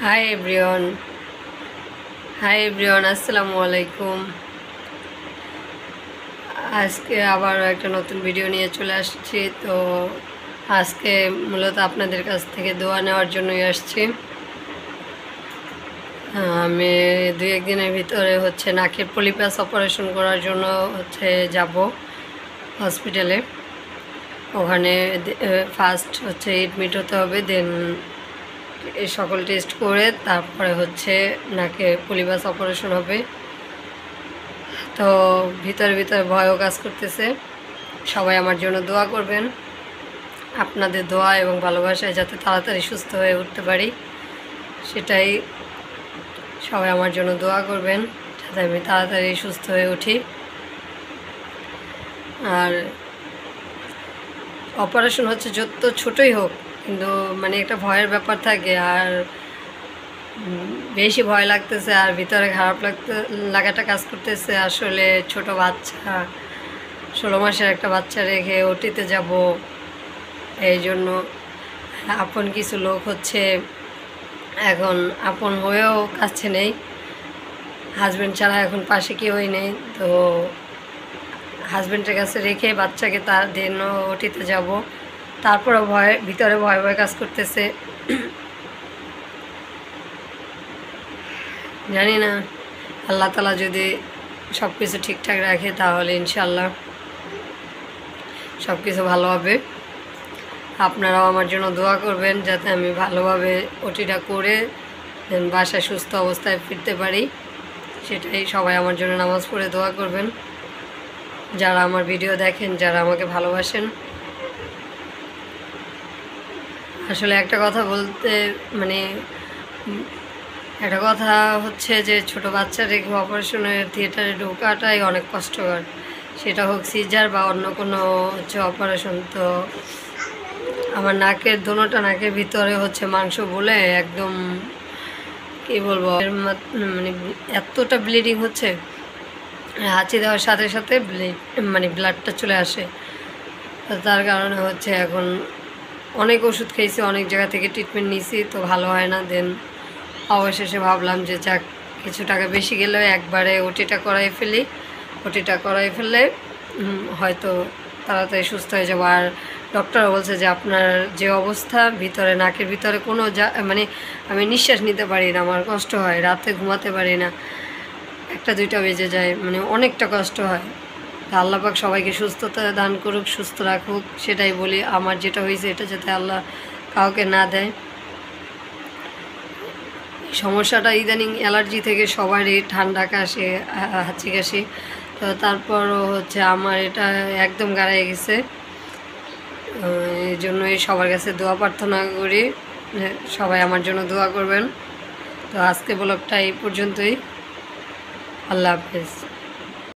Hi everyone আসসালামু আলাইকুম। আজকে আবার একটা নতুন ভিডিও নিয়ে চলে আসছি। তো আজকে মূলত আপনাদের কাছ থেকে দোয়া নেওয়ার জন্যই আসছি। আমি 2-1 দিনের ভিতরে নাকের পলিপাস অপারেশন করার জন্য যাব হসপিটালে। ওখানে ফার্স্ট এডমিট হতে হবে, দেন এই সকল টেস্ট করে তারপরে নাকে পলিপাস অপারেশন হবে। তো ভিতরে ভিতরে ভয়ও কাজ করতেছে। সবাই আমার জন্য দোয়া করবেন। আপনাদের দোয়া এবং ভালোবাসায় যাতে তাড়াতাড়ি সুস্থ হয়ে উঠতে পারি, সেটাই সবাই আমার জন্য দোয়া করবেন, যাতে আমি তাড়াতাড়ি সুস্থ হয়ে উঠি। আর অপারেশন যত ছোটই হোক, কিন্তু একটা ভয়ের ব্যাপার থাকে। আর বেশি ভয় লাগতেছে, আর ভিতরে খারাপ লাগাটা কাজ করতেছে। আসলে ছোট বাচ্চা, 16 মাসের একটা বাচ্চা রেখে ওটিতে যাব, এই জন্য আপন কিছু লোক এখন আপন হয়েও কাছে নেই। হাজব্যান্ড ছাড়া এখন পাশে কেউই নেই। তো হাজব্যান্ডের কাছে রেখে বাচ্চাকে তার দিন ওটিতে যাব, তারপরে ভিতরে ভয় ভয় কাজ করতেছে। জানি না, আল্লাহ তাআলা যদি সব কিছু ঠিকঠাক রাখে তাহলে ইনশাআল্লাহ সব কিছু ভালো হবে। আপনারাও আমার জন্য দোয়া করবেন, যাতে আমি ভালোভাবে ওটিটা করে বাসায় সুস্থ অবস্থায় ফিরতে পারি। সেটাই সবাই আমার জন্য নামাজ পড়ে দোয়া করবেন, যারা আমার ভিডিও দেখেন, যারা আমাকে ভালোবাসেন। আসলে একটা কথা বলতে একটা কথা যে ছোট বাচ্চা রেখে অপারেশনের থিয়েটারে ঢোকাটাই অনেক কষ্টকর, সেটা হোক সিজার বা অন্য কোনো অপারেশন। তো আমার দোনোটা নাকের ভিতরে মাংস বলে একদম কী বলবো, এতটা ব্লিডিং হচ্ছে, হাঁচি দেওয়ার সাথে সাথে ব্লাডটা চলে আসে। তার কারণে এখন অনেক ওষুধ খেয়েছি, অনেক জায়গা থেকে ট্রিটমেন্ট নিয়েছি, তো ভালো হয় না। দেন অবশেষে ভাবলাম যে যাক, কিছু টাকা বেশি গেলেও একবারে ওটিটা করাই ফেললে হয়তো তাড়াতাড়ি সুস্থ হয়ে যাবো। আর ডক্টরও বলছে যে আপনার যে অবস্থা, ভিতরে নাকের ভিতরে কোনো আমি নিঃশ্বাস নিতে পারি না, আমার কষ্ট হয়, রাতে ঘুমাতে পারি না, 1-2টা বেজে যায়, অনেকটা কষ্ট হয়। আল্লাহ পাক সবাইকে সুস্থতা দান করুক, সুস্থ রাখুক, সেটাই বলি। আমার যেটা হয়েছে এটা যাতে আল্লাহ কাউকে না দেয়। সমস্যাটা ইদানিং অ্যালার্জি থেকে সবারই, ঠান্ডা কাশি, হাঁচি কাশি। তো তারপরও আমার এটা একদম গাড়াই গেছে। এই জন্যই সবার কাছে দোয়া প্রার্থনা করি, সবাই আমার জন্য দোয়া করবেন। তো আজকে ব্লগটা এই পর্যন্তই। আল্লাহ হাফেজ।